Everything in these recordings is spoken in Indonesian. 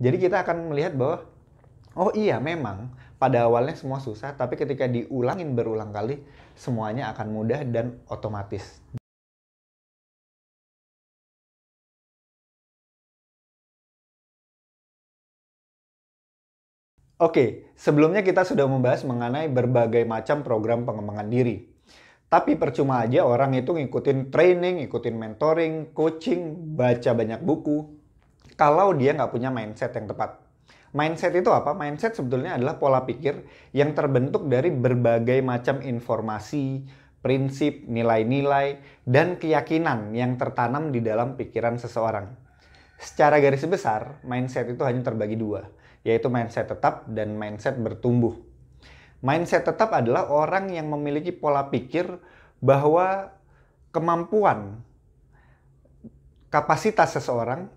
Jadi kita akan melihat bahwa, oh iya memang pada awalnya semua susah, tapi ketika diulangin berulang kali, semuanya akan mudah dan otomatis. Oke, sebelumnya kita sudah membahas mengenai berbagai macam program pengembangan diri. Tapi percuma aja orang itu ngikutin training, ngikutin mentoring, coaching, baca banyak buku, kalau dia nggak punya mindset yang tepat. Mindset itu apa? Mindset sebetulnya adalah pola pikir yang terbentuk dari berbagai macam informasi, prinsip, nilai-nilai, dan keyakinan yang tertanam di dalam pikiran seseorang. Secara garis besar, mindset itu hanya terbagi dua, yaitu mindset tetap dan mindset bertumbuh. Mindset tetap adalah orang yang memiliki pola pikir bahwa kemampuan, kapasitas seseorang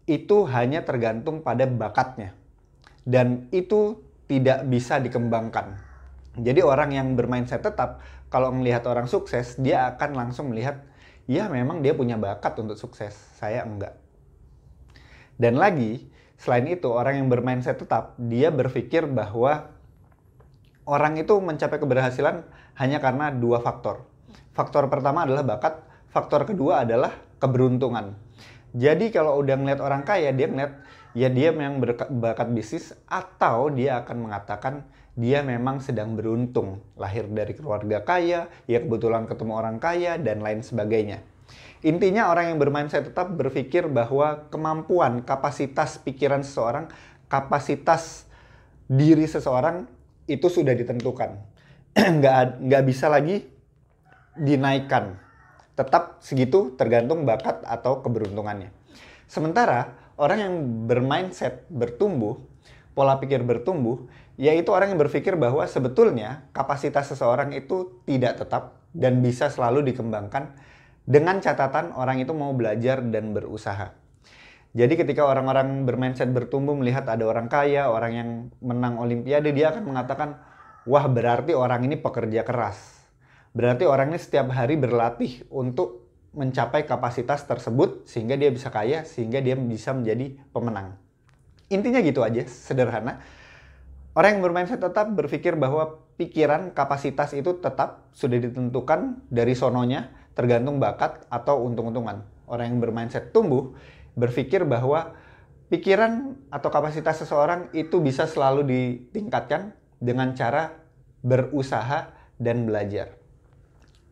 itu hanya tergantung pada bakatnya. Dan itu tidak bisa dikembangkan. Jadi orang yang bermindset tetap, kalau melihat orang sukses, dia akan langsung melihat, ya memang dia punya bakat untuk sukses, saya enggak. Dan lagi, selain itu, orang yang bermindset tetap, dia berpikir bahwa orang itu mencapai keberhasilan hanya karena dua faktor. Faktor pertama adalah bakat, faktor kedua adalah keberuntungan. Jadi kalau udah ngeliat orang kaya, dia ngeliat ya dia memang berbakat bisnis, atau dia akan mengatakan dia memang sedang beruntung. Lahir dari keluarga kaya, ya kebetulan ketemu orang kaya, dan lain sebagainya. Intinya orang yang bermindset tetap berpikir bahwa kemampuan, kapasitas pikiran seseorang, kapasitas diri seseorang itu sudah ditentukan. Nggak bisa lagi dinaikkan. Tetap segitu tergantung bakat atau keberuntungannya. Sementara orang yang bermindset bertumbuh, pola pikir bertumbuh, yaitu orang yang berpikir bahwa sebetulnya kapasitas seseorang itu tidak tetap dan bisa selalu dikembangkan dengan catatan orang itu mau belajar dan berusaha. Jadi ketika orang-orang bermindset bertumbuh melihat ada orang kaya, orang yang menang olimpiade, dia akan mengatakan, wah berarti orang ini pekerja keras. Berarti orang ini setiap hari berlatih untuk mencapai kapasitas tersebut sehingga dia bisa kaya, sehingga dia bisa menjadi pemenang. Intinya gitu aja, sederhana. Orang yang bermindset tetap berpikir bahwa pikiran, kapasitas itu tetap sudah ditentukan dari sononya, tergantung bakat atau untung-untungan. Orang yang bermindset tumbuh berpikir bahwa pikiran atau kapasitas seseorang itu bisa selalu ditingkatkan dengan cara berusaha dan belajar.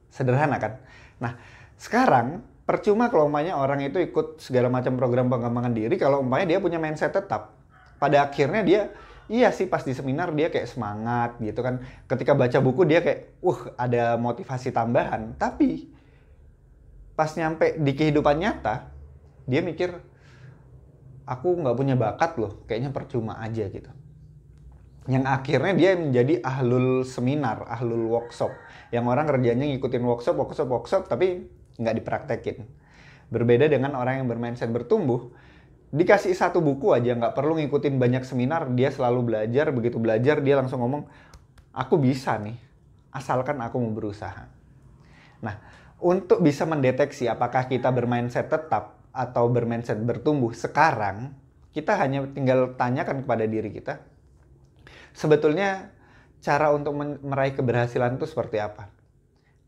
Sederhana kan? Nah, sekarang percuma kalau umpamanya orang itu ikut segala macam program pengembangan diri kalau umpamanya dia punya mindset tetap. Pada akhirnya dia, iya sih pas di seminar dia kayak semangat gitu kan. Ketika baca buku dia kayak, ada motivasi tambahan. Tapi pas nyampe di kehidupan nyata, dia mikir, aku nggak punya bakat loh, kayaknya percuma aja gitu. Yang akhirnya dia menjadi ahlul seminar, ahlul workshop. Yang orang kerjanya ngikutin workshop, tapi nggak dipraktekin. Berbeda dengan orang yang bermindset bertumbuh, dikasih satu buku aja, nggak perlu ngikutin banyak seminar, dia selalu belajar, begitu belajar dia langsung ngomong, aku bisa nih, asalkan aku mau berusaha. Nah, untuk bisa mendeteksi apakah kita bermindset tetap atau bermindset bertumbuh sekarang, kita hanya tinggal tanyakan kepada diri kita, sebetulnya cara untuk meraih keberhasilan itu seperti apa?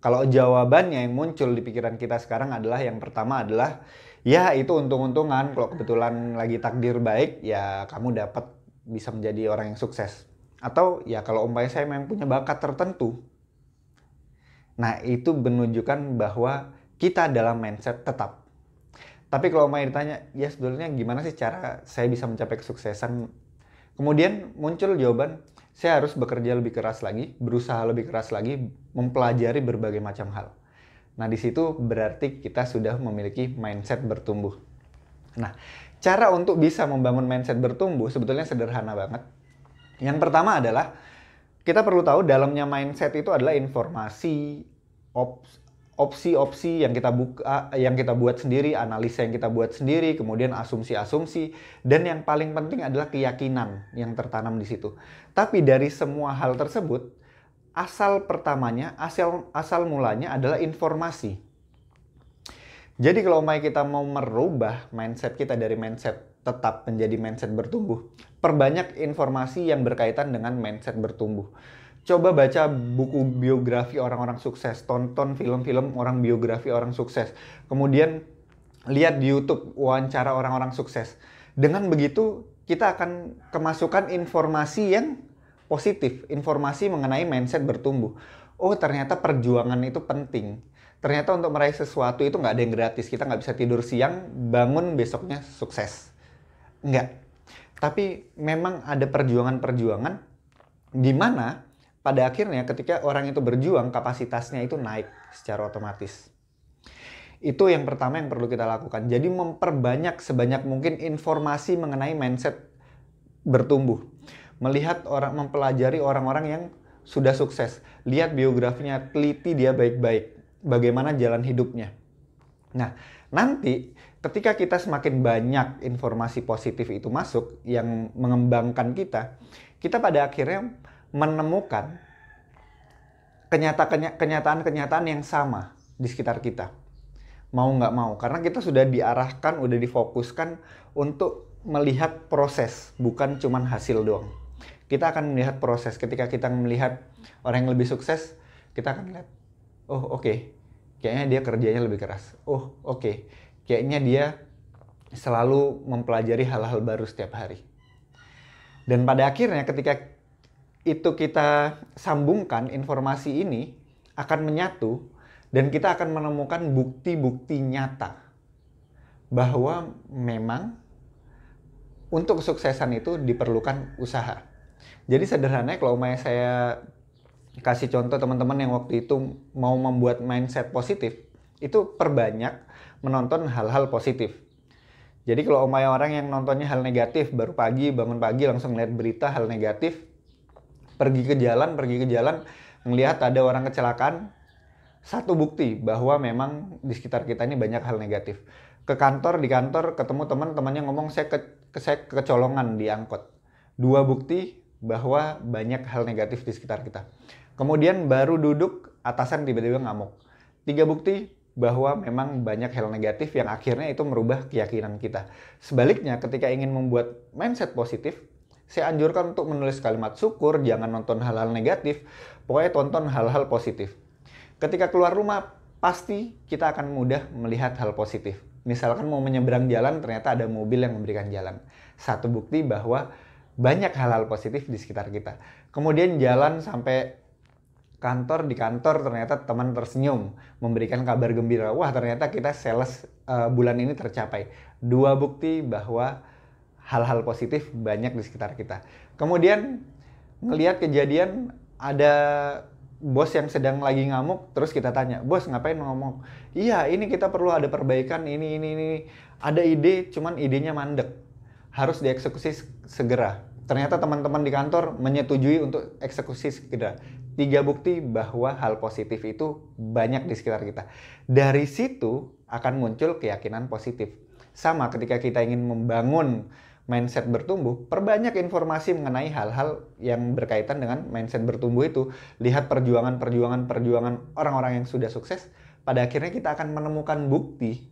Kalau jawabannya yang muncul di pikiran kita sekarang adalah yang pertama adalah ya itu untung-untungan, kalau kebetulan lagi takdir baik ya kamu dapat bisa menjadi orang yang sukses. Atau ya kalau umpamanya saya memang punya bakat tertentu. Nah itu menunjukkan bahwa kita dalam mindset tetap. Tapi kalau umpamanya ditanya, ya sebetulnya gimana sih cara saya bisa mencapai kesuksesan? Kemudian muncul jawaban, saya harus bekerja lebih keras lagi, berusaha lebih keras lagi, mempelajari berbagai macam hal. Nah, di situ berarti kita sudah memiliki mindset bertumbuh. Nah, cara untuk bisa membangun mindset bertumbuh sebetulnya sederhana banget. Yang pertama adalah kita perlu tahu dalamnya mindset itu adalah informasi, opsi-opsi yang kita buka, yang kita buat sendiri, analisa yang kita buat sendiri, kemudian asumsi-asumsi, dan yang paling penting adalah keyakinan yang tertanam di situ. Tapi dari semua hal tersebut, asal pertamanya, asal mulanya adalah informasi. Jadi kalau kita mau merubah mindset kita dari mindset tetap menjadi mindset bertumbuh, perbanyak informasi yang berkaitan dengan mindset bertumbuh. Coba baca buku biografi orang-orang sukses, tonton film-film orang biografi orang sukses, kemudian lihat di YouTube wawancara orang-orang sukses. Dengan begitu, kita akan kemasukan informasi yang positif, informasi mengenai mindset bertumbuh. Oh, ternyata perjuangan itu penting. Ternyata untuk meraih sesuatu itu nggak ada yang gratis. Kita nggak bisa tidur siang, bangun besoknya sukses. Nggak. Tapi memang ada perjuangan-perjuangan di mana pada akhirnya ketika orang itu berjuang, kapasitasnya itu naik secara otomatis. Itu yang pertama yang perlu kita lakukan. Jadi memperbanyak sebanyak mungkin informasi mengenai mindset bertumbuh. Melihat orang, mempelajari orang-orang yang sudah sukses. Lihat biografinya, teliti dia baik-baik. Bagaimana jalan hidupnya. Nah, nanti ketika kita semakin banyak informasi positif itu masuk yang mengembangkan kita pada akhirnya menemukan kenyataan-kenyataan yang sama di sekitar kita. Mau nggak mau, karena kita sudah diarahkan, udah difokuskan untuk melihat proses, bukan cuman hasil doang. Kita akan melihat proses. Ketika kita melihat orang yang lebih sukses, kita akan lihat, oh oke, kayaknya dia kerjanya lebih keras. Oh oke, kayaknya dia selalu mempelajari hal-hal baru setiap hari. Dan pada akhirnya ketika itu kita sambungkan, informasi ini akan menyatu dan kita akan menemukan bukti-bukti nyata bahwa memang untuk kesuksesan itu diperlukan usaha. Jadi sederhananya kalau saya kasih contoh teman-teman yang waktu itu mau membuat mindset positif, itu perbanyak menonton hal-hal positif. Jadi kalau orang yang nontonnya hal negatif, baru bangun pagi langsung lihat berita hal negatif, pergi ke jalan, ngelihat ada orang kecelakaan, satu bukti bahwa memang di sekitar kita ini banyak hal negatif. Di kantor ketemu teman-temannya ngomong saya kecolongan di angkot. Dua bukti bahwa banyak hal negatif di sekitar kita. Kemudian baru duduk, atasan tiba-tiba ngamuk. 3 bukti bahwa memang banyak hal negatif yang akhirnya itu merubah keyakinan kita. Sebaliknya, ketika ingin membuat mindset positif, saya anjurkan untuk menulis kalimat syukur, jangan nonton hal-hal negatif, pokoknya tonton hal-hal positif. Ketika keluar rumah, pasti kita akan mudah melihat hal positif. Misalkan mau menyeberang jalan, ternyata ada mobil yang memberikan jalan. Satu bukti bahwa banyak hal-hal positif di sekitar kita. Kemudian jalan sampai di kantor ternyata teman tersenyum, memberikan kabar gembira. Wah, ternyata kita sales bulan ini tercapai. 2 bukti bahwa hal-hal positif banyak di sekitar kita. Kemudian ngelihat kejadian ada bos yang sedang lagi ngamuk, terus kita tanya, bos ngapain ngomong? Iya, ini kita perlu ada perbaikan, ini. Ada ide, cuman idenya mandek. Harus dieksekusi segera. Ternyata teman-teman di kantor menyetujui untuk eksekusi segera. 3 bukti bahwa hal positif itu banyak di sekitar kita. Dari situ akan muncul keyakinan positif. Sama ketika kita ingin membangun mindset bertumbuh, perbanyak informasi mengenai hal-hal yang berkaitan dengan mindset bertumbuh itu. Lihat perjuangan orang-orang yang sudah sukses. Pada akhirnya kita akan menemukan bukti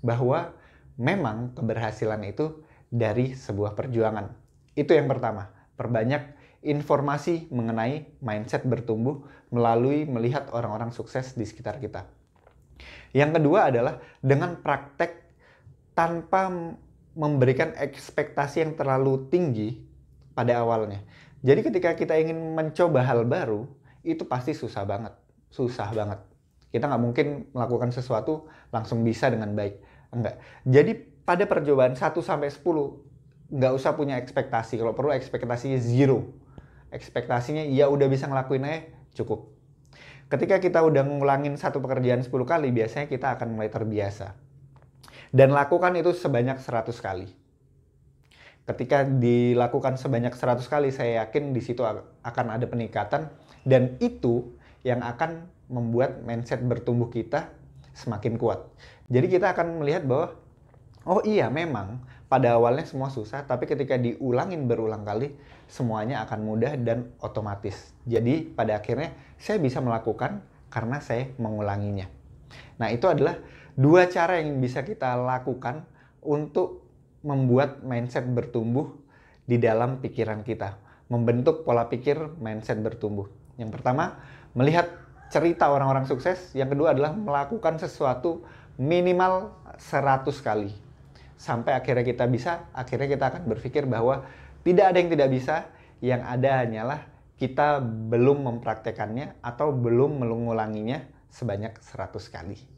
bahwa memang keberhasilan itu dari sebuah perjuangan. Itu yang pertama, perbanyak informasi mengenai mindset bertumbuh melalui melihat orang-orang sukses di sekitar kita. Yang kedua adalah dengan praktek tanpa memberikan ekspektasi yang terlalu tinggi pada awalnya. Jadi ketika kita ingin mencoba hal baru, itu pasti susah banget. Kita nggak mungkin melakukan sesuatu langsung bisa dengan baik. Enggak. Jadi pada percobaan 1 sampai 10, nggak usah punya ekspektasi. Kalau perlu ekspektasinya 0. Ekspektasinya ya udah bisa ngelakuin aja, cukup. Ketika kita udah ngulangin satu pekerjaan 10 kali, biasanya kita akan mulai terbiasa. Dan lakukan itu sebanyak 100 kali. Ketika dilakukan sebanyak 100 kali, saya yakin di situ akan ada peningkatan. Dan itu yang akan membuat mindset bertumbuh kita semakin kuat. Jadi kita akan melihat bahwa, oh iya memang pada awalnya semua susah, tapi ketika diulangin berulang kali, semuanya akan mudah dan otomatis. Jadi pada akhirnya saya bisa melakukan karena saya mengulanginya. Nah, itu adalah 2 cara yang bisa kita lakukan untuk membuat mindset bertumbuh di dalam pikiran kita. Membentuk pola pikir mindset bertumbuh. Yang pertama, melihat cerita orang-orang sukses. Yang kedua adalah melakukan sesuatu minimal 100 kali. Sampai akhirnya kita bisa, akhirnya kita akan berpikir bahwa tidak ada yang tidak bisa, yang ada hanyalah kita belum mempraktekannya atau belum mengulanginya sebanyak 100 kali.